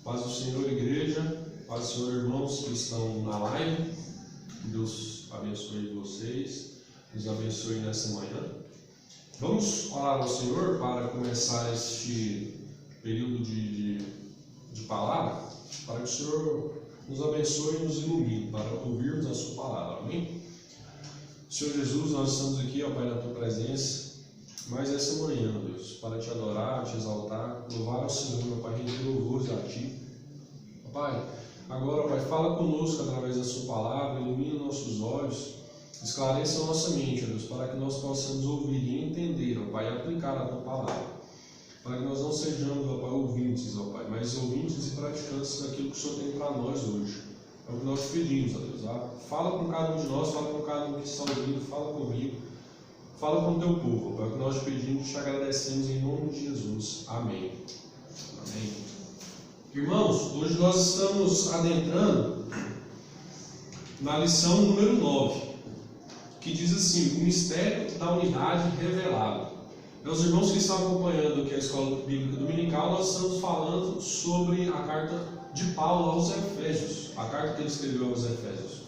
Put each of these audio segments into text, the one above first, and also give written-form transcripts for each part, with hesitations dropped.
Paz do Senhor, igreja, paz do Senhor, irmãos que estão na live. Que Deus abençoe vocês, nos abençoe nessa manhã. Vamos orar ao Senhor para começar este período de palavra, para que o Senhor nos abençoe e nos ilumine para ouvirmos a sua palavra. Amém? Senhor Jesus, nós estamos aqui, ó Pai, na tua presença, mais essa manhã, Deus, para te adorar, te exaltar, louvar ao Senhor, meu Pai, render louvores a ti. Ó Pai, agora, ó Pai, fala conosco através da sua palavra, ilumina nossos olhos, esclareça a nossa mente, ó Deus, para que nós possamos ouvir e entender, ó Pai, e aplicar a tua palavra. Para que nós não sejamos, ó Pai, ouvintes, ó Pai, mas ouvintes e praticantes daquilo que o Senhor tem para nós hoje. É o que nós pedimos, ó Deus. Fala com cada um de nós, fala com cada um que está ouvindo, fala comigo, fala com o teu povo, ó Pai. É o que nós te pedimos e te agradecemos em nome de Jesus. Amém. Amém. Irmãos, hoje nós estamos adentrando na lição número 9, que diz assim: o mistério da unidade revelado. Meus irmãos que estão acompanhando aqui a Escola Bíblica Dominical, nós estamos falando sobre a carta de Paulo aos Efésios, a carta que ele escreveu aos Efésios.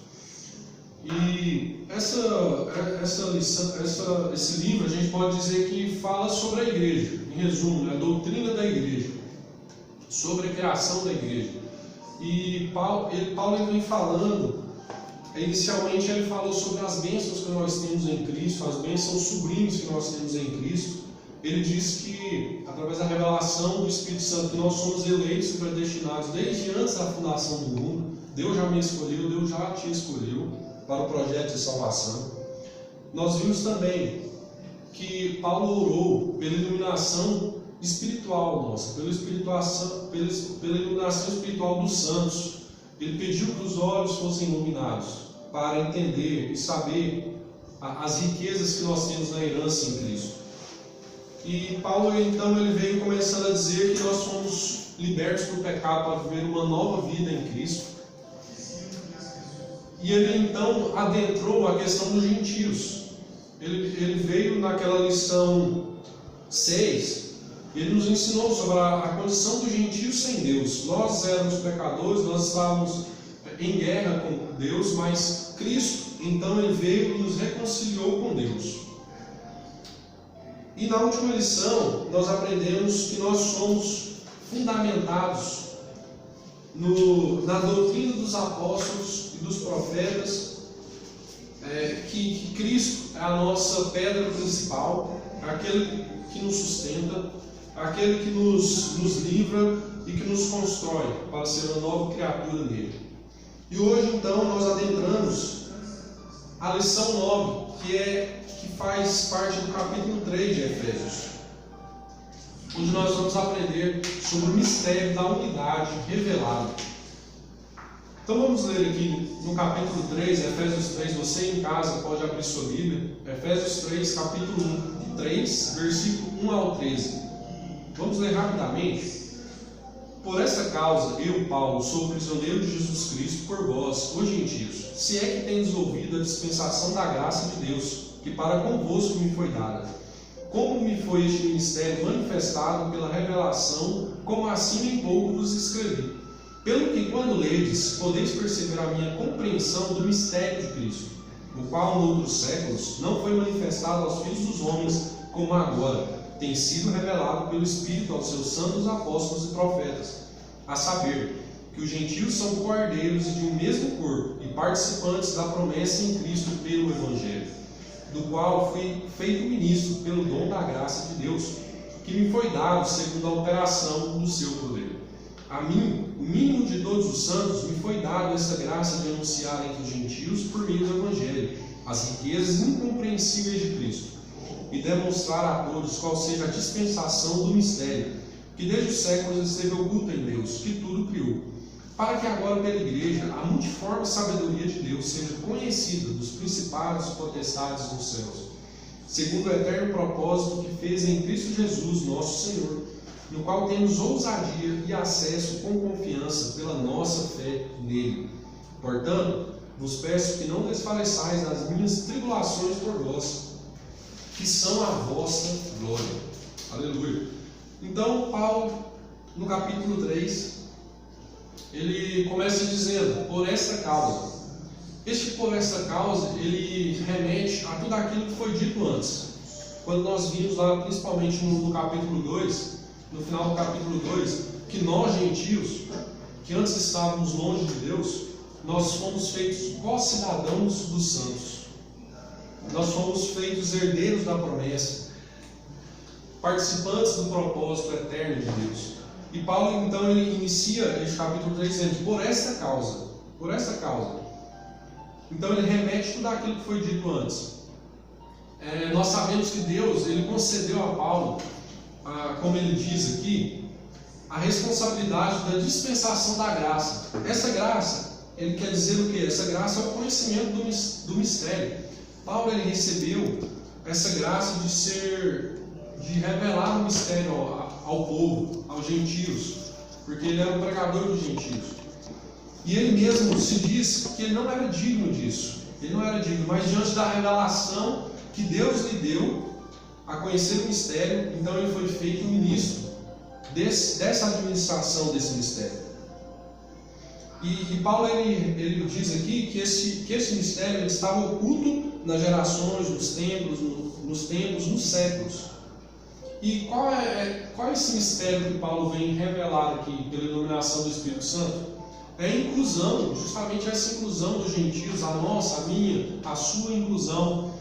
E esse livro a gente pode dizer que fala sobre a igreja, em resumo, a doutrina da igreja, sobre a criação da igreja. E Paulo vem falando, inicialmente ele falou sobre as bênçãos que nós temos em Cristo, as bênçãos sublimes que nós temos em Cristo. Ele diz que, através da revelação do Espírito Santo, que nós somos eleitos e predestinados desde antes da fundação do mundo. Deus já me escolheu, Deus já te escolheu para o projeto de salvação. Nós vimos também que Paulo orou pela iluminação espiritual nossa, pela iluminação espiritual dos santos. Ele pediu que os olhos fossem iluminados para entender e saber as riquezas que nós temos na herança em Cristo. E Paulo então ele veio começando a dizer que nós somos libertos do pecado para viver uma nova vida em Cristo. E ele então adentrou a questão dos gentios. Ele veio naquela lição 6, e ele nos ensinou sobre a condição dos gentios sem Deus. Nós éramos pecadores, nós estávamos em guerra com Deus, mas Cristo então ele veio e nos reconciliou com Deus. E na última lição nós aprendemos que nós somos fundamentados na doutrina dos apóstolos e dos profetas, que Cristo é a nossa pedra principal, aquele que nos sustenta, aquele que nos livra e que nos constrói para ser uma nova criatura nele. E hoje então nós adentramos a lição 9, que faz parte do capítulo 3 de Efésios, onde nós vamos aprender sobre o mistério da unidade revelada. Então vamos ler aqui no capítulo 3, Efésios 3, você em casa pode abrir sua Bíblia, Efésios 3, capítulo 3, versículo 1 ao 13. Vamos ler rapidamente. Por essa causa, eu, Paulo, sou prisioneiro de Jesus Cristo por vós, os gentios, se é que tendes ouvido a dispensação da graça de Deus, que para convosco me foi dada. Como me foi este ministério manifestado pela revelação, como assim em pouco vos escrevi. Pelo que, quando ledes, podeis perceber a minha compreensão do mistério de Cristo, o qual, em outros séculos, não foi manifestado aos filhos dos homens, como agora tem sido revelado pelo Espírito aos seus santos apóstolos e profetas, a saber, que os gentios são cordeiros de um mesmo corpo e participantes da promessa em Cristo pelo Evangelho, do qual fui feito ministro pelo dom da graça de Deus, que me foi dado segundo a operação do seu poder. A mim, o mínimo de todos os santos, me foi dado essa graça de anunciar entre os gentios, por meio do Evangelho, as riquezas incompreensíveis de Cristo, e demonstrar a todos qual seja a dispensação do mistério, que desde os séculos esteve oculta em Deus, que tudo criou, para que agora pela igreja a multiforme sabedoria de Deus seja conhecida dos principados e potestades nos céus, segundo o eterno propósito que fez em Cristo Jesus, nosso Senhor, no qual temos ousadia e acesso com confiança pela nossa fé nele. Portanto, vos peço que não desfaleçais nas minhas tribulações por vós, que são a vossa glória. Aleluia. Então, Paulo, no capítulo 3, ele começa dizendo, por esta causa. Este por esta causa, ele remete a tudo aquilo que foi dito antes. Quando nós vimos lá, principalmente no capítulo 2, no final do capítulo 2, que nós, gentios, que antes estávamos longe de Deus, nós fomos feitos co-cidadãos dos santos. Nós fomos feitos herdeiros da promessa, participantes do propósito eterno de Deus. E Paulo, então, ele inicia este capítulo 3 dizendo, por esta causa. Então ele remete tudo aquilo que foi dito antes. Nós sabemos que Deus, ele concedeu a Paulo, como ele diz aqui, a responsabilidade da dispensação da graça. Essa graça, ele quer dizer o quê? Essa graça é o conhecimento do mistério. Paulo, ele recebeu essa graça de revelar o mistério ao povo, aos gentios, porque ele era um pregador dos gentios. E ele mesmo se diz que ele não era digno disso. Ele não era digno, mas diante da revelação que Deus lhe deu a conhecer o mistério, então ele foi feito ministro dessa administração desse mistério. E Paulo ele diz aqui que esse mistério ele estava oculto nas gerações, nos tempos, nos séculos. E qual é esse mistério que Paulo vem revelar aqui pela iluminação do Espírito Santo? É a inclusão, justamente essa inclusão dos gentios, a nossa, a minha, a sua inclusão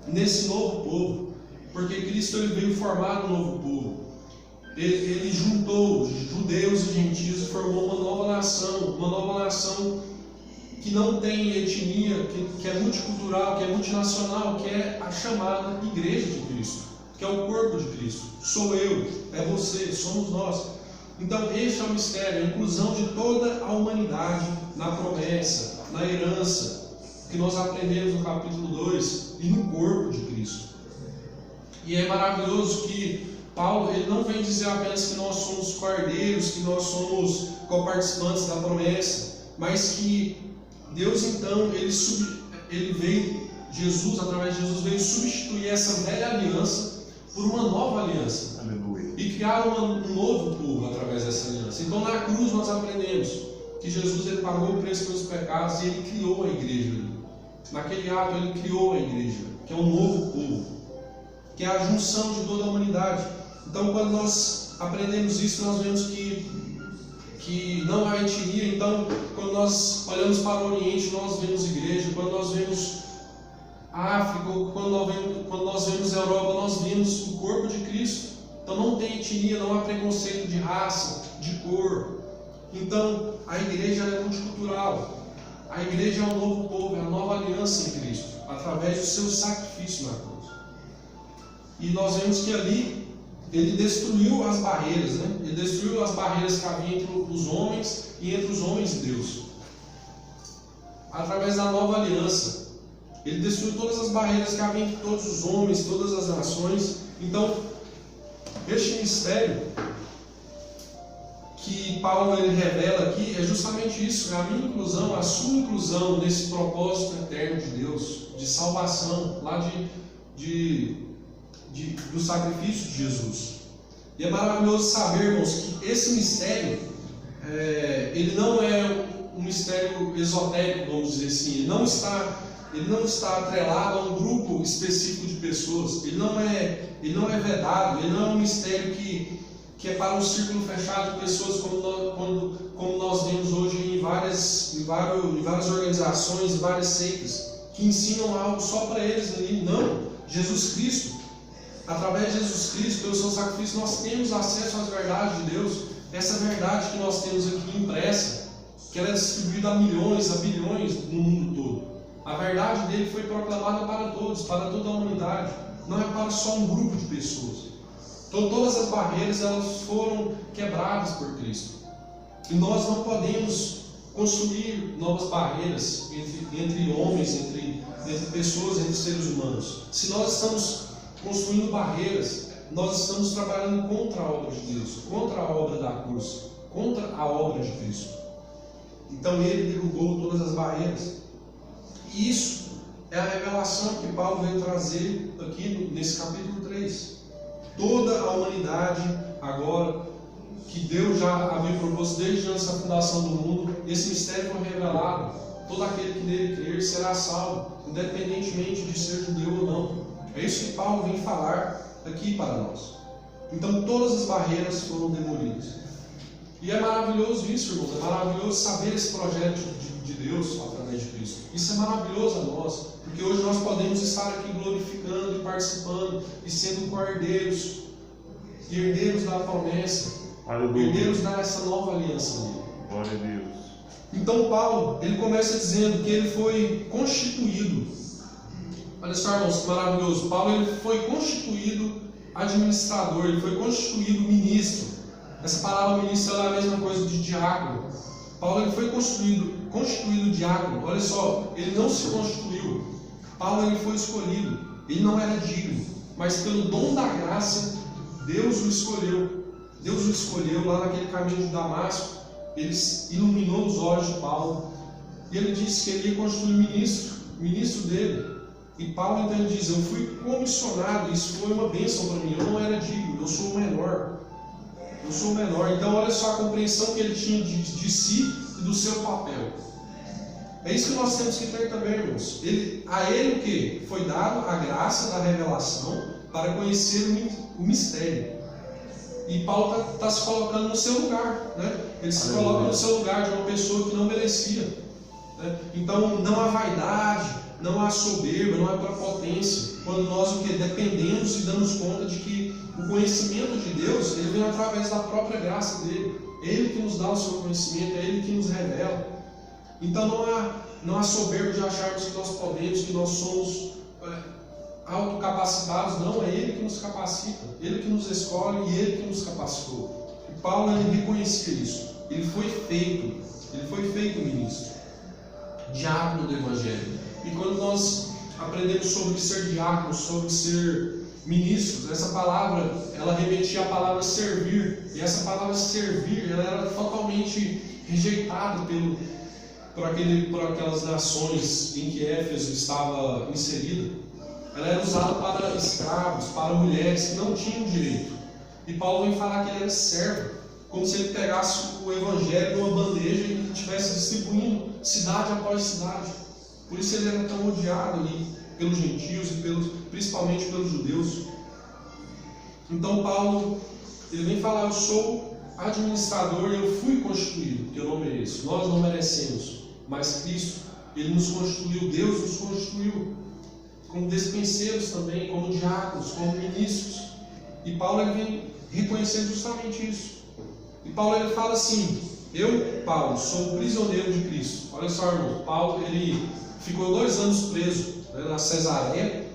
nesse novo povo. Porque Cristo ele veio formar um novo povo. Ele juntou judeus e gentios e formou uma nova nação que não tem etnia, que é multicultural, que é multinacional, que é a chamada Igreja de Cristo, que é o corpo de Cristo. Sou eu, é você, somos nós. Então este é o mistério, a inclusão de toda a humanidade na promessa, na herança, que nós aprendemos no capítulo 2 e no corpo de Cristo. E é maravilhoso que Paulo ele não vem dizer apenas que nós somos cordeiros, que nós somos coparticipantes da promessa, mas que Deus então, ele veio, através de Jesus, veio substituir essa velha aliança por uma nova aliança. Aleluia. E criar um novo povo através dessa aliança. Então na cruz nós aprendemos que Jesus ele pagou o preço pelos pecados e ele criou a igreja. Naquele ato ele criou a igreja, que é um novo povo, que é a junção de toda a humanidade. Então quando nós aprendemos isso, nós vemos que não há etnia. Então quando nós olhamos para o Oriente, nós vemos igreja. Quando nós vemos a África, quando nós vemos a Europa, nós vemos o corpo de Cristo. Então não tem etnia, não há preconceito de raça, de cor. Então a igreja é multicultural. A igreja é um novo povo, é a nova aliança em Cristo, através do seu sacrifício na cruz. E nós vemos que ali ele destruiu as barreiras, né? Ele destruiu as barreiras que havia entre os homens e entre os homens de Deus. Através da nova aliança, ele destruiu todas as barreiras que havia entre todos os homens, todas as nações. Então, este mistério que Paulo ele revela aqui é justamente isso, é a minha inclusão, a sua inclusão nesse propósito eterno de Deus, de salvação, lá do sacrifício de Jesus. E é maravilhoso saber, irmãos, que esse mistério, ele não é um mistério esotérico, vamos dizer assim, ele não está atrelado a um grupo específico de pessoas, ele não é vedado, ele não é um mistério que é para um círculo fechado de pessoas, como nós vemos hoje em várias organizações, em várias seitas, que ensinam algo só para eles ali. Não, Jesus Cristo, através de Jesus Cristo, pelo seu sacrifício, nós temos acesso às verdades de Deus. Essa verdade que nós temos aqui impressa, que ela é distribuída a milhões, a bilhões no mundo todo. A verdade dele foi proclamada para todos, para toda a humanidade, não é para só um grupo de pessoas. Então, todas as barreiras elas foram quebradas por Cristo. E nós não podemos construir novas barreiras entre homens, entre pessoas, entre seres humanos. Se nós estamos construindo barreiras, nós estamos trabalhando contra a obra de Deus, contra a obra da cruz, contra a obra de Cristo. Então ele derrubou todas as barreiras. E isso é a revelação que Paulo veio trazer aqui nesse capítulo 3. Toda a humanidade agora que Deus já havia proposto desde antes da fundação do mundo. Esse mistério foi revelado. Todo aquele que nele crer será salvo, independentemente de ser judeu ou não. É isso que Paulo vem falar aqui para nós. Então todas as barreiras foram demolidas. E é maravilhoso isso, irmãos. É maravilhoso saber esse projeto de Deus através de Cristo. Isso é maravilhoso a nós, porque hoje nós podemos estar aqui glorificando e participando e sendo cordeiros, herdeiros da promessa, herdeiros dessa nova aliança dele. Glória a Deus. Então Paulo, ele começa dizendo que ele foi constituído. Olha só, irmãos, que maravilhoso. Paulo, ele foi constituído administrador, ele foi constituído ministro. Essa palavra ministro é a mesma coisa de diácono. Paulo, ele foi constituído diácono. Olha só, ele não se constituiu. Paulo, ele foi escolhido. Ele não era digno, mas pelo dom da graça, Deus o escolheu. Deus o escolheu lá naquele caminho de Damasco. Ele iluminou os olhos de Paulo. E ele disse que ele ia constituir ministro dele. E Paulo então ele diz: eu fui comissionado, isso foi uma bênção para mim. Eu não era digno, eu sou o menor. Eu sou o menor. Então olha só a compreensão que ele tinha de si e do seu papel. É isso que nós temos que ter também, irmãos. A ele o que? Foi dado a graça da revelação para conhecer o mistério. E Paulo está se colocando no seu lugar, né? Ele se coloca no seu lugar de uma pessoa que não merecia, né? Então não há vaidade, não há soberba, não há prepotência, quando nós dependemos e damos conta de que o conhecimento de Deus, ele vem através da própria graça dele. É Ele que nos dá o seu conhecimento, é Ele que nos revela. Então não há soberba de acharmos que nós podemos, que nós somos autocapacitados. Não, é Ele que nos capacita, Ele que nos escolhe e Ele que nos capacitou. E Paulo, ele reconhecia isso. Ele foi feito ministro, diácono do Evangelho. E quando nós aprendemos sobre ser diácono, sobre ser ministros, essa palavra, ela remetia à palavra servir. E essa palavra servir, ela era totalmente rejeitada por aquelas nações em que Éfeso estava inserida. Ela era usada para escravos, para mulheres que não tinham direito. E Paulo vem falar que ele era servo, como se ele pegasse o Evangelho numa bandeja e estivesse distribuindo cidade após cidade. Por isso ele era tão odiado ali pelos gentios e principalmente pelos judeus. Então Paulo, ele vem falar: eu sou administrador e eu fui constituído, porque eu não mereço. Nós não merecemos, mas Cristo, ele nos constituiu, Deus nos constituiu como despenseiros também, como diáconos, como ministros. E Paulo, ele vem reconhecendo justamente isso. E Paulo, ele fala assim: eu, Paulo, sou prisioneiro de Cristo. Olha só, irmão, Paulo, ele ficou 2 anos preso, né, na Cesareia.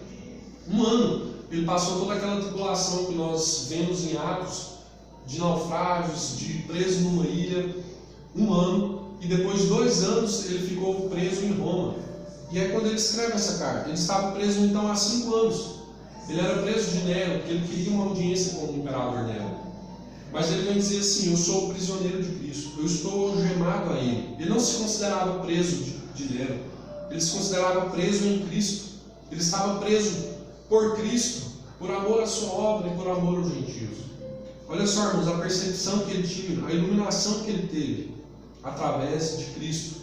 1 ano ele passou toda aquela tribulação que nós vemos em Atos, de naufrágios, de preso numa ilha. 1 ano, e depois de 2 anos ele ficou preso em Roma. E é quando ele escreve essa carta. Ele estava preso então há 5 anos. Ele era preso de Nero, porque ele queria uma audiência com o imperador Nero. Mas ele vem dizer assim: eu sou o prisioneiro de Cristo, eu estou algemado a ele. Ele não se considerava preso de Nero, ele se considerava preso em Cristo. Ele estava preso por Cristo, por amor à sua obra e por amor aos gentios. Olha só, irmãos, a percepção que ele tinha, a iluminação que ele teve através de Cristo,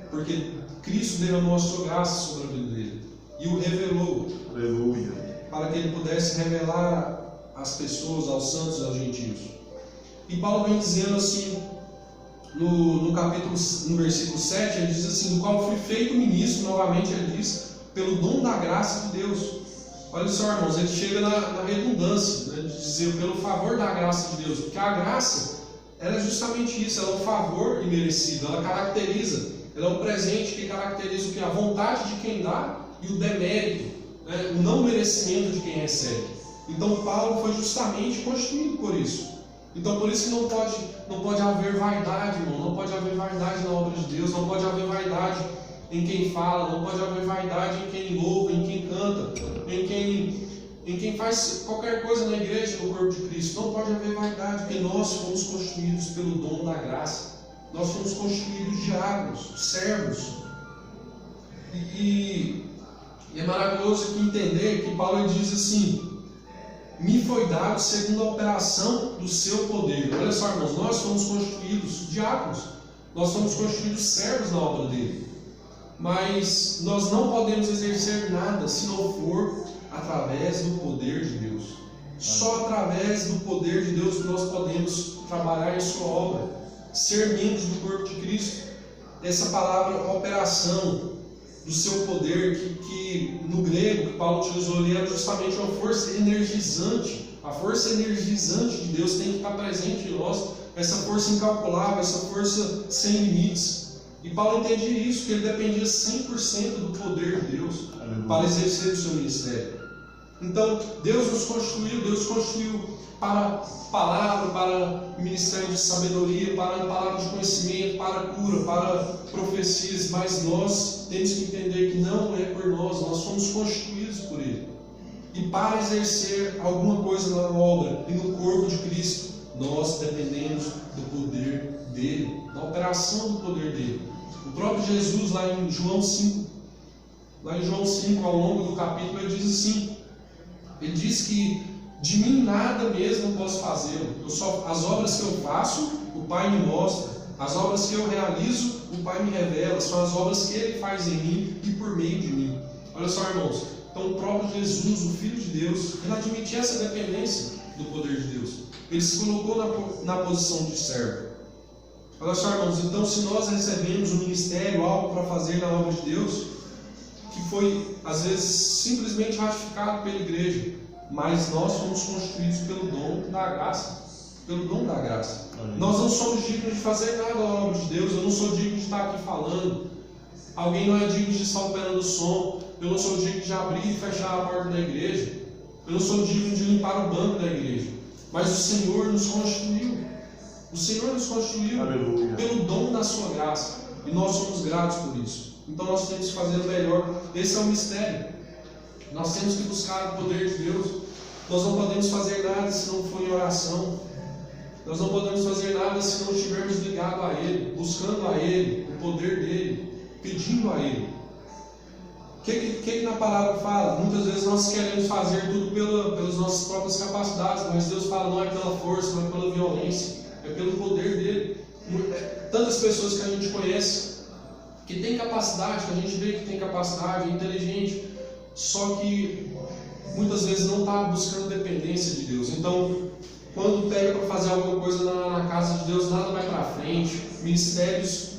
porque Cristo derramou a sua graça sobre a vida dele e o revelou. Aleluia. Para que ele pudesse revelar às pessoas, aos santos e aos gentios. E Paulo vem dizendo assim, no versículo 7, ele diz assim: do qual fui feito ministro, novamente ele diz, pelo dom da graça de Deus. Olha só, irmãos, ele chega na redundância, né, de dizer pelo favor da graça de Deus, porque a graça, ela é justamente isso, ela é um favor imerecido, ela caracteriza, ela é um presente que caracteriza o que? A vontade de quem dá e o demérito, né, o não merecimento de quem recebe. Então Paulo foi justamente constituído por isso. Então por isso que não pode haver vaidade, irmão, não pode haver vaidade na obra de Deus, não pode haver vaidade em quem fala, não pode haver vaidade em quem louva, em quem canta, em quem faz qualquer coisa na igreja, no corpo de Cristo. Não pode haver vaidade, porque nós fomos constituídos pelo dom da graça. Nós fomos constituídos diáconos, servos. E é maravilhoso aqui entender que Paulo diz assim: me foi dado segundo a operação do seu poder. Olha só, irmãos, nós fomos constituídos diáconos, nós fomos constituídos servos na obra dele. Mas nós não podemos exercer nada se não for através do poder de Deus. Só através do poder de Deus que nós podemos trabalhar em sua obra, ser membros do corpo de Cristo. Essa palavra operação do seu poder, que no grego que Paulo utilizou ali, era justamente uma força energizante. A força energizante de Deus tem que estar presente em nós, essa força incalculável, essa força sem limites. E Paulo entendia isso, que ele dependia 100% do poder de Deus para exercer o seu ministério. Então, Deus nos constituiu para palavra, para ministério de sabedoria, para palavra de conhecimento, para cura, para profecias, mas nós temos que entender que não é por nós somos constituídos por Ele. E para exercer alguma coisa na obra e no corpo de Cristo, nós dependemos do poder dele, da operação do poder dele. O próprio Jesus, lá em João 5, ao longo do capítulo, ele diz assim: ele diz que de mim nada mesmo posso fazer. As obras que eu faço, o Pai me mostra. As obras que eu realizo, o Pai me revela. São as obras que Ele faz em mim e por meio de mim. Olha só, irmãos. Então o próprio Jesus, o Filho de Deus, ele admitia essa dependência do poder de Deus. Ele se colocou na posição de servo. Olha só, irmãos. Então, se nós recebemos um ministério, algo para fazer na obra de Deus, que foi às vezes simplesmente ratificado pela igreja, mas nós somos constituídos pelo dom da graça. Pelo dom da graça. Nós não somos dignos de fazer nada na obra de Deus. Eu não sou digno de estar aqui falando. Alguém não é digno de estar operando o som. Eu não sou digno de abrir e fechar a porta da igreja. Eu não sou digno de limpar o banco da igreja. Mas o Senhor nos constituiu. O Senhor nos constituiu pelo dom da sua graça. E nós somos gratos por isso. Então nós temos que fazer o melhor. Esse é o mistério. Nós temos que buscar o poder de Deus. Nós não podemos fazer nada se não for em oração. Nós não podemos fazer nada se não estivermos ligados a Ele, buscando a Ele, o poder dEle, pedindo a Ele. O que na palavra fala? Muitas vezes nós queremos fazer tudo pelas nossas próprias capacidades, mas Deus fala, não é pela força, não é pela violência, é pelo poder dEle. Tantas pessoas que a gente conhece, que tem capacidade, que a gente vê que tem capacidade, é inteligente, só que muitas vezes não está buscando dependência de Deus. Então, quando pega para fazer alguma coisa na casa de Deus, nada vai para frente, ministérios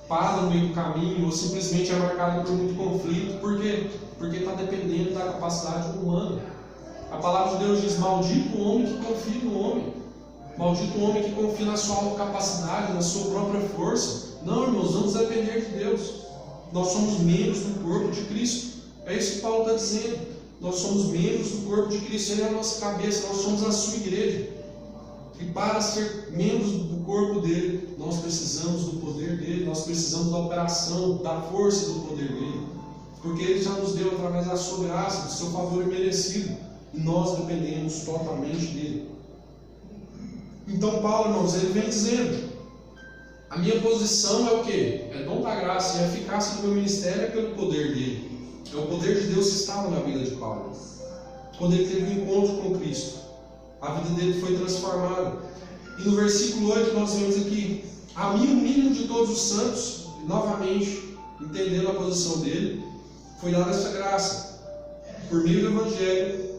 param no meio do caminho, ou simplesmente é marcado por muito conflito. Por quê? Porque está dependendo da capacidade humana. A palavra de Deus diz: maldito o homem que confia no homem, maldito o homem que confia na sua autocapacidade, na sua própria força. Não, irmãos, vamos depender de Deus. Nós somos membros do corpo de Cristo. É isso que Paulo está dizendo. Nós somos membros do corpo de Cristo, Ele é a nossa cabeça, nós somos a sua igreja. E para ser membros do corpo dele, nós precisamos do poder dele, nós precisamos da operação, da força do poder dele. Porque Ele já nos deu através da sua graça, do seu favor imerecido. E nós dependemos totalmente dele. Então Paulo, irmãos, ele vem dizendo: a minha posição é o quê? É dom da graça, e a eficácia do meu ministério é pelo poder dele. É o poder de Deus que estava na vida de Paulo. Quando ele teve um encontro com Cristo, a vida dele foi transformada. E no versículo 8 nós vemos aqui: a mim, o mínimo de todos os santos, novamente, entendendo a posição dele, foi dada essa graça, por meio do Evangelho,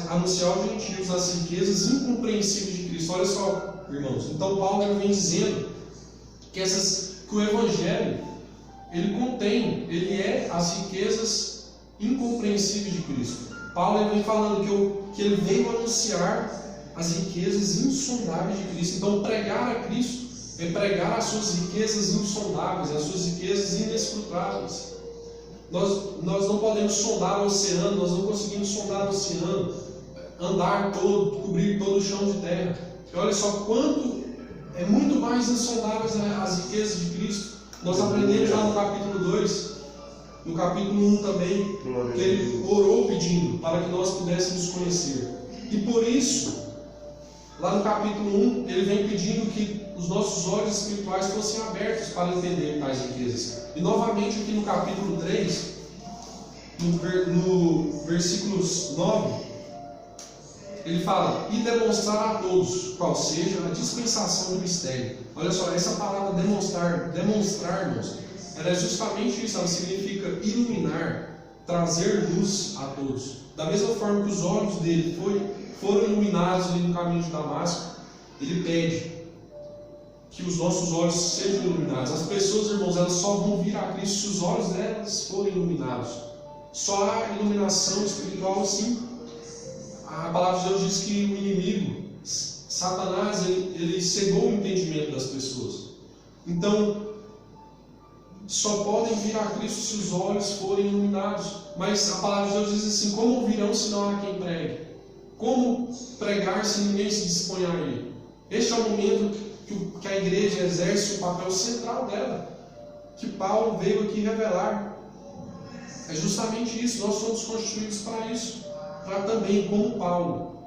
anunciar aos gentios as riquezas incompreensíveis de Cristo. Olha só, irmãos, então Paulo vem dizendo que o Evangelho, ele é as riquezas incompreensíveis de Cristo. Paulo vem falando que ele veio anunciar as riquezas insondáveis de Cristo. Então, pregar a Cristo é pregar as suas riquezas insondáveis, as suas riquezas inescrutáveis. Nós não podemos sondar o oceano, nós não conseguimos sondar o oceano, andar todo, cobrir todo o chão de terra. E olha só quanto é muito mais insondáveis as riquezas de Cristo. Nós aprendemos lá no capítulo 2, no capítulo 1 também, que ele orou pedindo para que nós pudéssemos conhecer. E por isso, lá no capítulo 1, ele vem pedindo que os nossos olhos espirituais fossem abertos para entender tais riquezas. E novamente aqui no capítulo 3, no versículos 9, ele fala, e demonstrar a todos, qual seja a dispensação do mistério. Olha só, essa palavra demonstrar, irmãos, ela é justamente isso, ela significa iluminar, trazer luz a todos. Da mesma forma que os olhos dele foram iluminados ali no caminho de Damasco, ele pede que os nossos olhos sejam iluminados. As pessoas, irmãos, elas só vão vir a Cristo se os olhos delas forem iluminados. Só há iluminação espiritual, sim. A palavra de Deus diz que o inimigo, Satanás, ele cegou o entendimento das pessoas. Então, só podem vir a Cristo se os olhos forem iluminados. Mas a palavra de Deus diz assim, como ouvirão se não há quem pregue? Como pregar se ninguém se dispõe a ir? Este é o momento que a igreja exerce o papel central dela, que Paulo veio aqui revelar. É justamente isso, nós somos constituídos para isso, para também, como Paulo,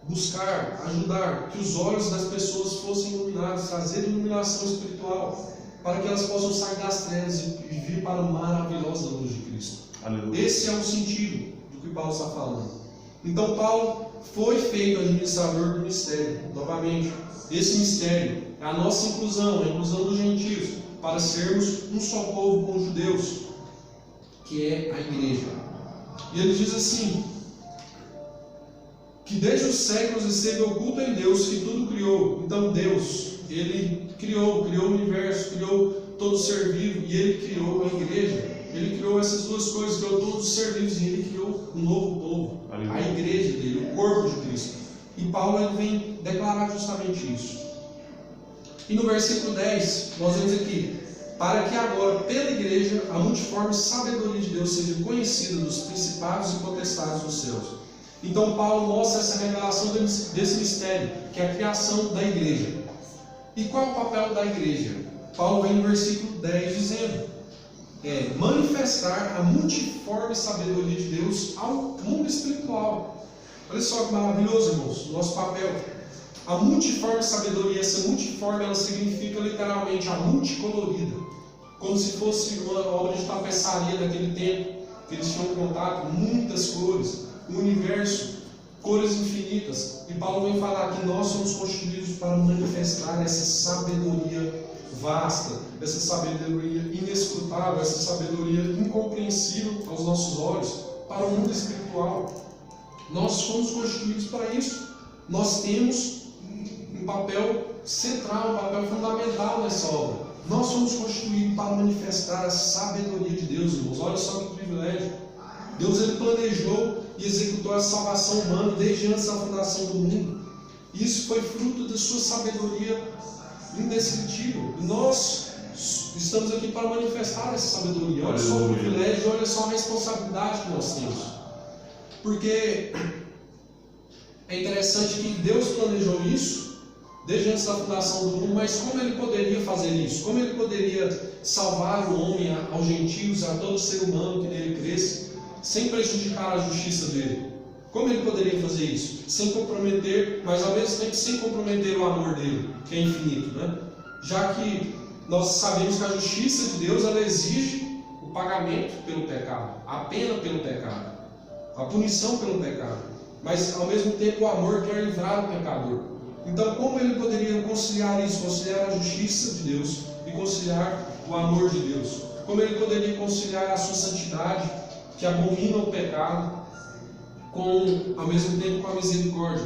buscar, ajudar que os olhos das pessoas fossem iluminados, trazer iluminação espiritual, para que elas possam sair das trevas e vir para a maravilhosa luz de Cristo. Aleluia. Esse é o sentido do que Paulo está falando. Então Paulo foi feito administrador do mistério. Novamente, esse mistério é a nossa inclusão, a inclusão dos gentios, para sermos um só povo com os judeus, que é a igreja. E ele diz assim, que desde os séculos esteve oculto em Deus, que tudo criou. Então Deus, Ele criou o universo, criou todo ser vivo, e Ele criou a igreja. Ele criou essas duas coisas, criou todos os ser vivos, e Ele criou um novo povo, a igreja dele, o corpo de Cristo. E Paulo ele vem declarar justamente isso. E no versículo 10, nós vemos aqui, para que agora, pela igreja, a multiforme sabedoria de Deus seja conhecida dos principados e potestades dos céus. Então Paulo mostra essa revelação desse mistério, que é a criação da igreja. E qual é o papel da igreja? Paulo vem no versículo 10 dizendo, manifestar a multiforme sabedoria de Deus ao mundo espiritual. Olha só que maravilhoso, irmãos, o nosso papel. A multiforme sabedoria, essa multiforme, ela significa literalmente a multicolorida, como se fosse uma obra de tapeçaria daquele tempo, que eles tinham contato, muitas cores, o universo, cores infinitas. E Paulo vem falar que nós somos constituídos para manifestar essa sabedoria vasta, essa sabedoria inescrutável, essa sabedoria incompreensível aos nossos olhos, para o mundo espiritual. Nós somos constituídos para isso. Nós temos um papel central, um papel fundamental nessa obra. Nós somos constituídos para manifestar a sabedoria de Deus, irmãos. Olha só que privilégio. Deus ele planejou e executou a salvação humana desde antes da fundação do mundo. Isso foi fruto da sua sabedoria indescritível. E nós estamos aqui para manifestar essa sabedoria. Olha só o privilégio, olha só a responsabilidade que nós temos. Porque é interessante que Deus planejou isso desde antes da fundação do mundo, mas como Ele poderia fazer isso? Como Ele poderia salvar o homem aos gentios, a todo ser humano que nele cresce, sem prejudicar a justiça dele? Como Ele poderia fazer isso? Sem comprometer, mas ao mesmo tempo sem comprometer o amor dele, que é infinito, né? Já que nós sabemos que a justiça de Deus, ela exige o pagamento pelo pecado, a pena pelo pecado, a punição pelo pecado, mas ao mesmo tempo o amor quer livrar o pecador. Então como Ele poderia conciliar isso, conciliar a justiça de Deus e conciliar o amor de Deus? Como Ele poderia conciliar a sua santidade, que abomina o pecado, ao mesmo tempo com a misericórdia,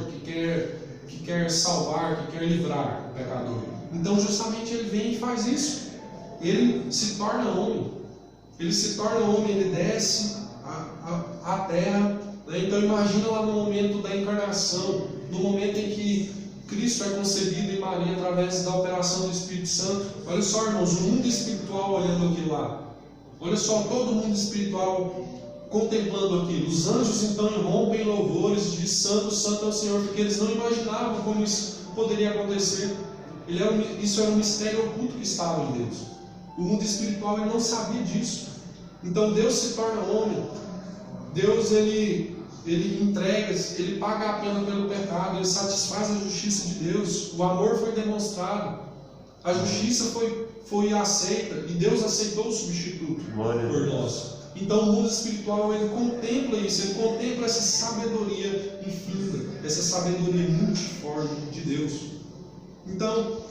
que quer salvar, que quer livrar o pecador? Então justamente Ele vem e faz isso. Ele se torna homem. Ele desce à terra, né? Então imagina lá no momento da encarnação, no momento em que Cristo é concebido em Maria através da operação do Espírito Santo. Olha só, irmãos, o mundo espiritual olhando aquilo lá. Olha só, todo o mundo espiritual contemplando aquilo. Os anjos então irrompem em louvores de santo, santo é o Senhor, porque eles não imaginavam como isso poderia acontecer. Isso era um mistério oculto que estava em Deus. O mundo espiritual ele não sabia disso. Então Deus se torna homem. Deus ele entrega, ele paga a pena pelo pecado, ele satisfaz a justiça de Deus. O amor foi demonstrado, a justiça foi aceita, e Deus aceitou o substituto por nós. Então o mundo espiritual, ele contempla isso, ele contempla essa sabedoria infinita, essa sabedoria multiforme de Deus. Então,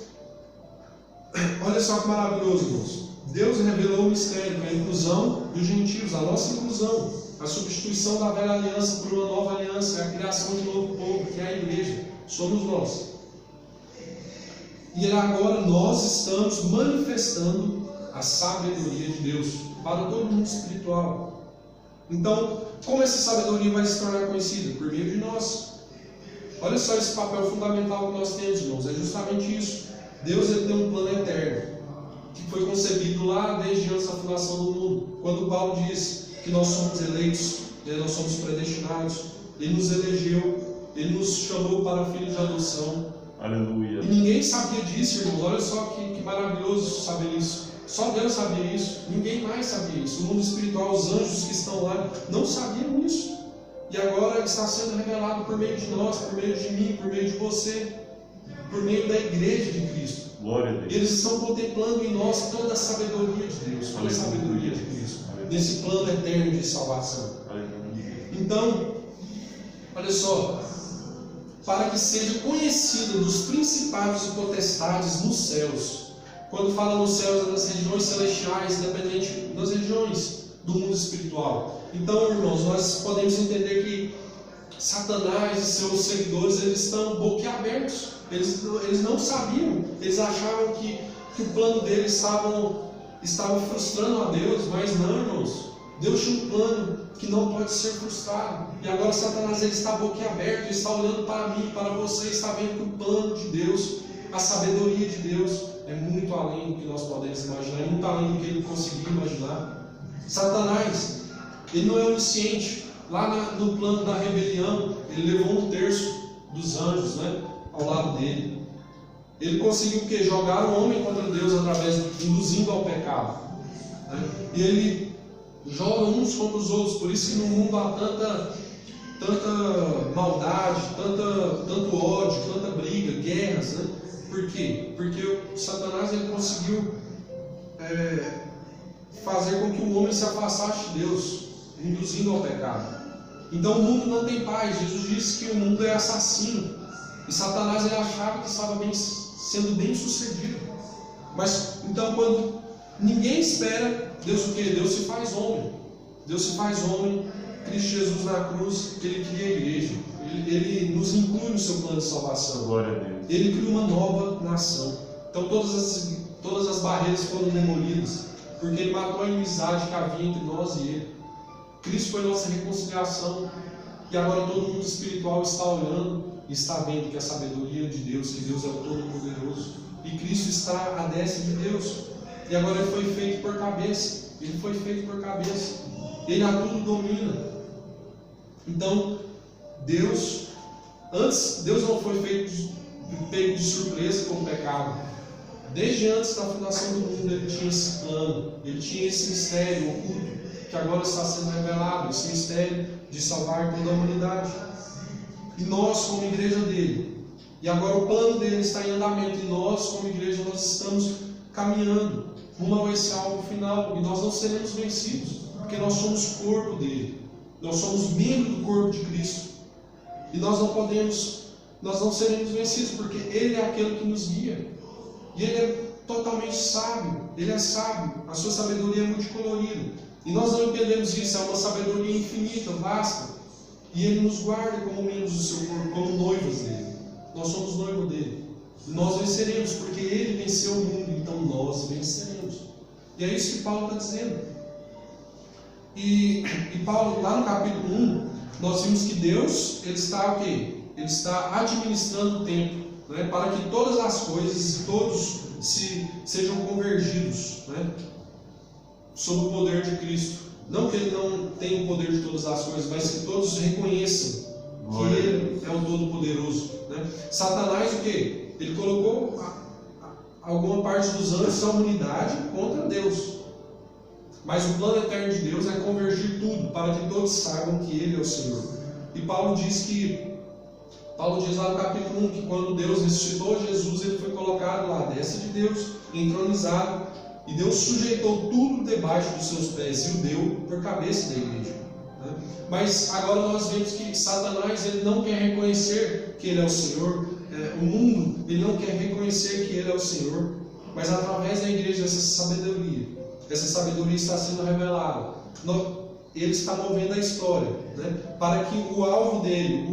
olha só que maravilhoso, irmãos. Deus revelou o mistério, que é a inclusão dos gentios, a nossa inclusão, a substituição da velha aliança por uma nova aliança, a criação de um novo povo, que é a igreja, somos nós. E agora nós estamos manifestando a sabedoria de Deus para todo mundo espiritual. Então, como essa sabedoria vai se tornar conhecida? Por meio de nós. Olha só esse papel fundamental que nós temos, irmãos. É justamente isso. Deus, ele tem um plano eterno, que foi concebido lá desde antes da fundação do mundo. Quando Paulo diz que nós somos eleitos, nós somos predestinados, Ele nos elegeu, Ele nos chamou para filhos de adoção. Aleluia. E ninguém sabia disso, irmãos. Olha só que maravilhoso saber isso. Só Deus sabia isso. Ninguém mais sabia isso. O mundo espiritual, os anjos que estão lá, não sabiam isso. E agora está sendo revelado por meio de nós, por meio de mim, por meio de você, por meio da igreja de Cristo. Glória a Deus. Eles estão contemplando em nós toda a sabedoria de Deus, toda a sabedoria de Cristo, nesse plano eterno de salvação. Então, olha só, para que seja conhecida dos principados e potestades nos céus. Quando fala nos céus, é nas regiões celestiais, independente das regiões do mundo espiritual. Então, irmãos, nós podemos entender que Satanás e seus seguidores, eles estão boquiabertos. Eles não sabiam, eles achavam que o plano deles estava frustrando a Deus, mas não, irmãos. Deus tinha um plano que não pode ser frustrado. E agora Satanás, ele está boquiaberto, ele está olhando para mim, para você, está vendo que o plano de Deus, a sabedoria de Deus, é muito além do que nós podemos imaginar, é muito além do que ele conseguiu imaginar. Satanás, ele não é onisciente. Lá no plano da rebelião, ele levou 1/3 dos anjos, ao lado dele. Ele conseguiu o quê? Jogar o homem contra Deus induzindo ao pecado. E ele joga uns contra os outros. Por isso que no mundo há tanta maldade, tanto ódio, tanta briga, guerras. Por quê? Porque o Satanás, ele conseguiu fazer com que o homem se afastasse de Deus, induzindo ao pecado. Então o mundo não tem paz. Jesus disse que o mundo é assassino. E Satanás, ele achava que estava sendo bem sucedido. Mas então, quando ninguém espera, Deus o quê? Deus se faz homem. Deus se faz homem, Cristo Jesus na cruz, que Ele cria a igreja. Ele nos inclui no seu plano de salvação. Glória a Deus. Ele cria uma nova nação. Então todas as barreiras foram demolidas, porque Ele matou a inimizade que havia entre nós e Ele. Cristo foi nossa reconciliação. E agora todo mundo espiritual está olhando e está vendo que a sabedoria de Deus, que Deus é o Todo-Poderoso, e Cristo está à destra de Deus. E agora Ele foi feito por cabeça. Ele foi feito por cabeça. Ele a tudo domina. Então, Deus não foi pego de surpresa com o pecado. Desde antes da fundação do mundo, Ele tinha esse plano, Ele tinha esse mistério oculto, que agora está sendo revelado, esse mistério de salvar toda a humanidade. E nós, como igreja dele, e agora o plano dele está em andamento, e nós, como igreja, nós estamos caminhando rumo a esse alvo final, e nós não seremos vencidos, porque nós somos corpo dele, nós somos membro do corpo de Cristo, e nós não seremos vencidos, porque Ele é aquele que nos guia, e Ele é totalmente sábio, Ele é sábio, a sua sabedoria é multicolorida, e nós não entendemos isso, é uma sabedoria infinita, vasta, e Ele nos guarda como membros do seu corpo, como noivos dele. Nós somos noivo dele. E nós venceremos, porque Ele venceu o mundo, então nós venceremos. E é isso que Paulo está dizendo. E Paulo, lá no capítulo 1, nós vimos que Deus, Ele está o quê? Ele está administrando o tempo, para que todas as coisas e todos sejam convergidos, sob o poder de Cristo. Não que Ele não tenha o poder de todas as coisas, mas que todos reconheçam que Ele é o Todo-Poderoso. Satanás, o quê? Ele colocou alguma parte dos anjos da humanidade contra Deus. Mas o plano eterno de Deus é convergir tudo, para que todos saibam que Ele é o Senhor. E Paulo diz lá no capítulo 1, que quando Deus ressuscitou Jesus, Ele foi colocado lá à destra de Deus, entronizado, E Deus sujeitou tudo debaixo dos seus pés e o deu por cabeça da igreja. Mas agora nós vemos que Satanás ele não quer reconhecer que ele é o Senhor. O mundo ele não quer reconhecer que ele é o Senhor. Mas através da igreja essa sabedoria está sendo revelada. Ele está movendo a história, né, para que o alvo dele,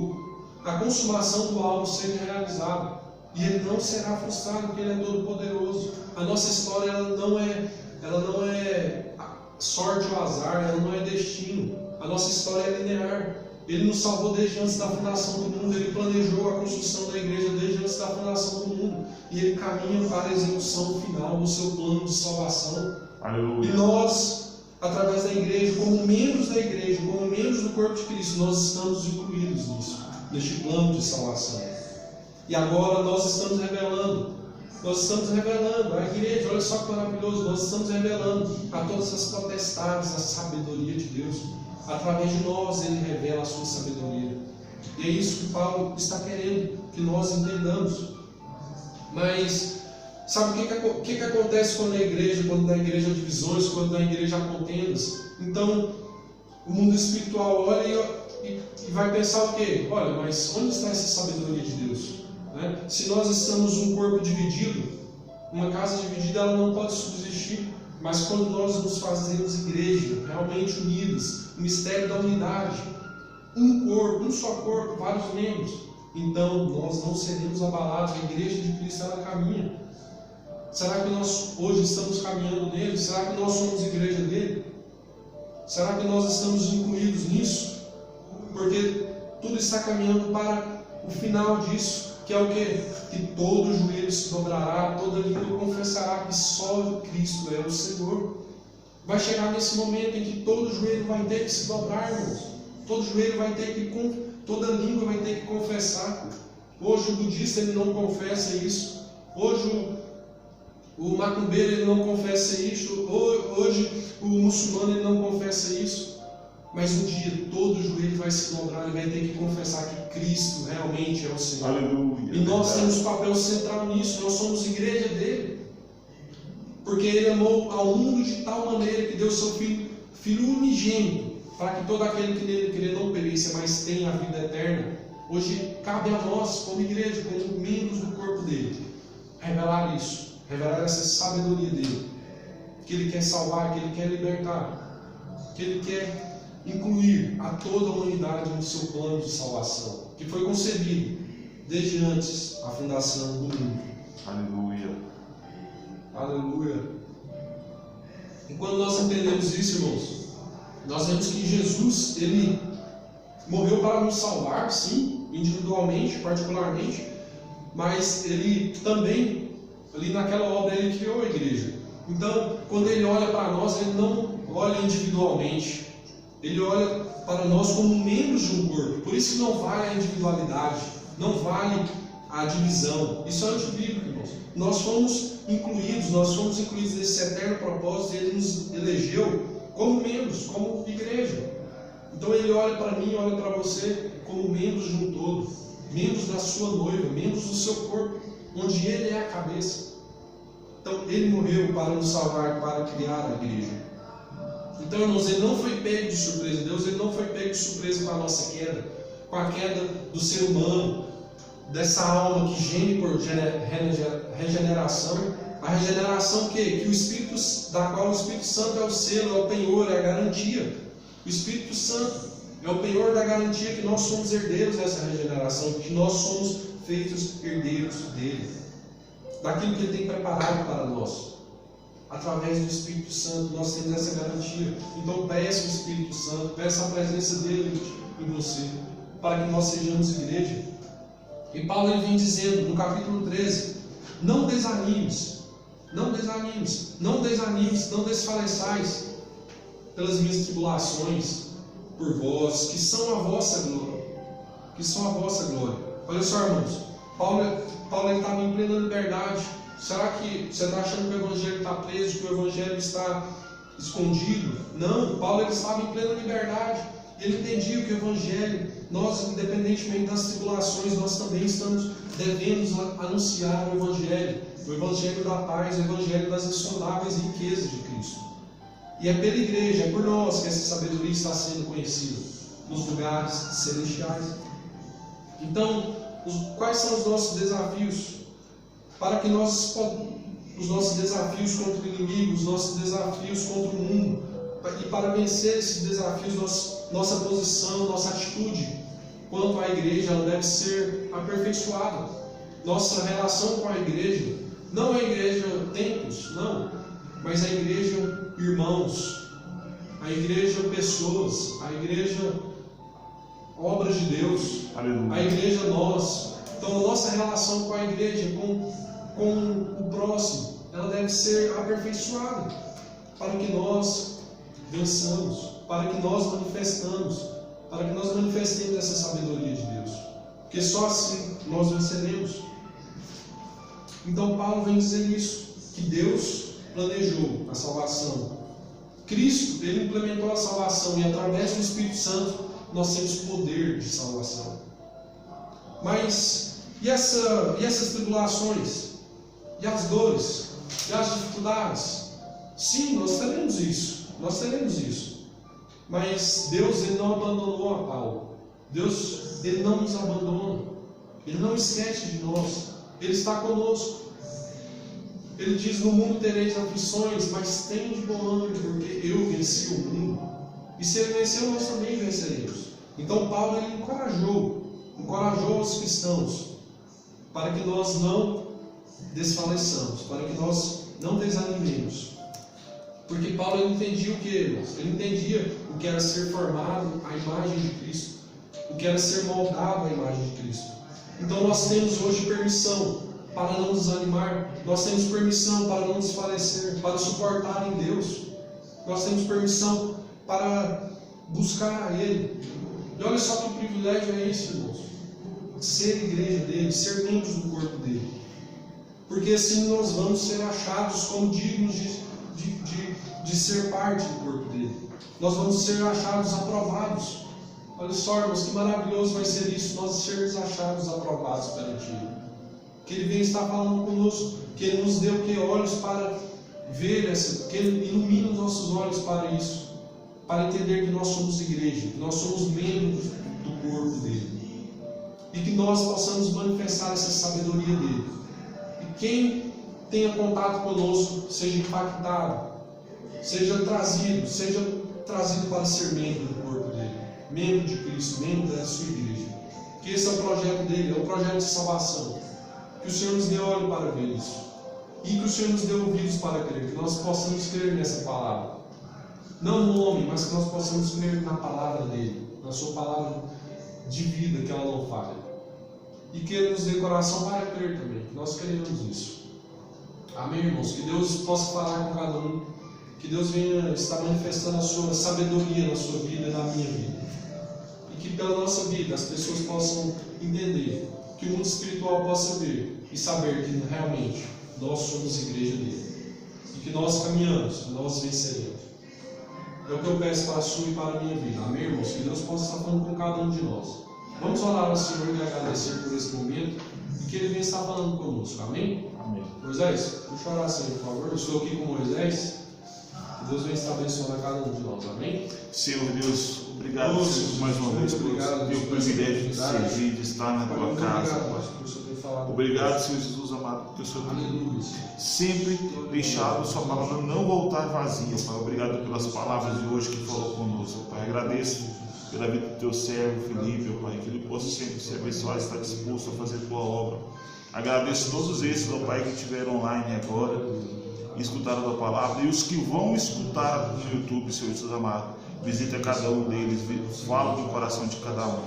a consumação do alvo seja realizada. E ele não será frustrado, porque ele é todo poderoso. A nossa história ela não é sorte ou azar, ela não é destino. A nossa história é linear. Ele nos salvou desde antes da fundação do mundo. Ele planejou a construção da igreja desde antes da fundação do mundo. E ele caminha para a execução final do seu plano de salvação. Aleluia. E nós, através da igreja, como membros da igreja, como membros do corpo de Cristo, nós estamos incluídos nisso, neste plano de salvação. E agora nós estamos revelando à igreja, olha só que maravilhoso, nós estamos revelando a todas as potestades a sabedoria de Deus. Através de nós ele revela a sua sabedoria. E é isso que Paulo está querendo que nós entendamos. Mas sabe o que acontece quando na igreja há divisões, quando na igreja há contendas? Então o mundo espiritual olha e vai pensar o quê? Olha, mas onde está essa sabedoria de Deus? Né? Se nós estamos um corpo dividido, uma casa dividida ela não pode subsistir. Mas quando nós nos fazemos igreja, realmente unidos, o mistério da unidade, um corpo, um só corpo, vários membros, então nós não seremos abalados. A igreja de Cristo ela caminha. Será que nós hoje estamos caminhando nele? Será que nós somos igreja dele? Será que nós estamos incluídos nisso? Porque tudo está caminhando para o final disso. Que é o quê? Que todo joelho se dobrará, toda língua confessará que só Cristo é o Senhor. Vai chegar nesse momento em que todo joelho vai ter que se dobrar, irmãos. Todo joelho vai ter que, toda língua vai ter que confessar. Hoje o budista ele não confessa isso. Hoje o macumbeiro ele não confessa isso. Hoje o muçulmano ele não confessa isso. Mas um dia todo joelho vai se dobrar e vai ter que confessar que Cristo realmente é o Senhor. Aleluia. E nós temos um papel central nisso. Nós somos igreja dele. Porque ele amou ao mundo de tal maneira que deu seu Filho unigênito, para que todo aquele que nele crê não pereça, mas tenha a vida eterna. Hoje cabe a nós, como igreja, como membros do corpo dele, revelar isso, revelar essa sabedoria dele, que ele quer salvar, que ele quer libertar, que ele quer incluir a toda a humanidade no seu plano de salvação, que foi concebido desde antes da fundação do mundo. Aleluia. Aleluia. E quando nós entendemos isso, irmãos, nós vemos que Jesus, ele morreu para nos salvar, sim, individualmente, particularmente, mas ele também, ali naquela obra, ele criou a igreja. Então, quando ele olha para nós, ele não olha individualmente. Ele olha para nós como membros de um corpo. Por isso que não vale a individualidade, não vale a divisão. Isso é antibíblico, irmãos. Nós fomos incluídos nesse eterno propósito e ele nos elegeu como membros, como igreja. Então ele olha para mim, olha para você como membros de um todo, membros da sua noiva, membros do seu corpo, onde ele é a cabeça. Então ele morreu para nos salvar, para criar a igreja. Então, irmãos, ele não foi pego de surpresa. Deus ele não foi pego de surpresa com a nossa queda, com a queda do ser humano, dessa alma que geme por regeneração. A regeneração que o Espírito, da qual o Espírito Santo é o selo, é o penhor, é a garantia. O Espírito Santo é o penhor da garantia que nós somos herdeiros dessa regeneração, que nós somos feitos herdeiros dele, daquilo que ele tem preparado para nós. Através do Espírito Santo nós temos essa garantia. Então peça o Espírito Santo, peça a presença dele em você, para que nós sejamos igreja. E Paulo ele vem dizendo no capítulo 13: não desanimes, não desfaleçais pelas minhas tribulações por vós, que são a vossa glória. Olha só, irmãos, Paulo ele estava em plena liberdade. Será que você está achando que o Evangelho está preso, que o Evangelho está escondido? Não, Paulo ele estava em plena liberdade. Ele entendia que o Evangelho, nós, independentemente das tribulações, nós também devemos anunciar o Evangelho. o Evangelho da paz, o Evangelho das insondáveis riquezas de Cristo. E é pela igreja, é por nós que essa sabedoria está sendo conhecida nos lugares celestiais. Então, quais são os nossos desafios? Para que os nossos desafios contra o inimigo, os nossos desafios contra o mundo, e para vencer esses desafios, nossa posição, nossa atitude quanto à igreja, ela deve ser aperfeiçoada. Nossa relação com a igreja, não a igreja templos, não, mas a igreja irmãos, a igreja pessoas, a igreja obras de Deus, Aleluia. a igreja nós. Então a nossa relação com a igreja, com o próximo, ela deve ser aperfeiçoada para que nós vençamos, para que nós manifestemos essa sabedoria de Deus, porque só assim nós venceremos. Então Paulo vem dizer isso, que Deus planejou a salvação, Cristo, Ele implementou a salvação, e através do Espírito Santo nós temos poder de salvação. Mas e essas tribulações? E as dores? E as dificuldades? Sim, nós teremos isso. Mas Deus, Ele não abandonou a Paulo. Deus, Ele não nos abandona. Ele não esquece de nós. Ele está conosco. Ele diz: no mundo tereis aflições, mas tende bom ânimo, porque eu venci o mundo. E se Ele venceu, nós também venceremos. Então Paulo, ele encorajou os cristãos para que nós não desfaleçamos, para que nós não desanimemos. Porque Paulo, ele entendia o que? Ele entendia o que era ser formado à imagem de Cristo, o que era ser moldado à imagem de Cristo. Então nós temos hoje permissão para não desanimar, nós temos permissão para não desfalecer, para suportar em Deus, nós temos permissão para buscar a Ele. E olha só que privilégio é esse, irmãos, ser igreja dele, ser membros do corpo dele, porque assim nós vamos ser achados como dignos de ser parte do corpo dele, nós vamos ser achados aprovados. Olha só, irmãos, que maravilhoso vai ser isso, nós sermos achados aprovados perante Ele, que Ele vem estar falando conosco, que Ele nos deu olhos para ver que Ele ilumina os nossos olhos para isso, para entender que nós somos igreja, que nós somos membros do corpo dele, e que nós possamos manifestar essa sabedoria dele, e quem tenha contato conosco seja impactado, seja trazido para ser membro do corpo dele, membro de Cristo, membro da sua igreja, que esse é o projeto dele, é um projeto de salvação, que o Senhor nos dê olho para ver isso, e que o Senhor nos dê ouvidos para crer, que nós possamos crer nessa palavra, não no homem, mas que nós possamos crer na palavra dele, na sua palavra de vida, que ela não falha, e que Ele nos dê coração para crer também, que nós queremos isso. Amém, irmãos? Que Deus possa falar com cada um, que Deus venha estar manifestando a sua sabedoria na sua vida e na minha vida, e que pela nossa vida as pessoas possam entender, que o mundo espiritual possa ver e saber que realmente nós somos igreja dele, e que nós caminhamos, nós venceremos. É o que eu peço para a sua e para a minha vida. Amém, irmãos? Que Deus possa estar falando com cada um de nós. Vamos orar ao Senhor e agradecer por esse momento, e que Ele venha estar falando conosco. Amém? Amém. Moisés, deixa eu orar assim, por favor. Eu estou aqui com Moisés. Que Deus venha estar abençoando a cada um de nós. Amém? Senhor Deus, obrigado, Senhor, mais uma vez por ter o privilégio de servir, de estar na tua casa. Obrigado, Senhor Jesus amado, porque o Senhor tem sempre deixado a sua palavra não voltar vazia, Pai. Obrigado pelas palavras de hoje que falou conosco, Pai. Agradeço pela vida do teu servo Felipe, Pai, que ele possa sempre ser abençoado e estar disposto a fazer a tua obra. Agradeço todos esses, ó Pai, que estiveram online agora e escutaram a tua palavra, e os que vão escutar no YouTube, Senhor Jesus amado. Visita cada um deles, fala do coração de cada um.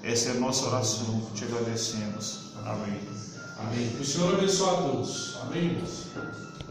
Essa é a nossa oração, te agradecemos. Amém. Amém. Que o Senhor abençoe a todos. Amém, irmãos?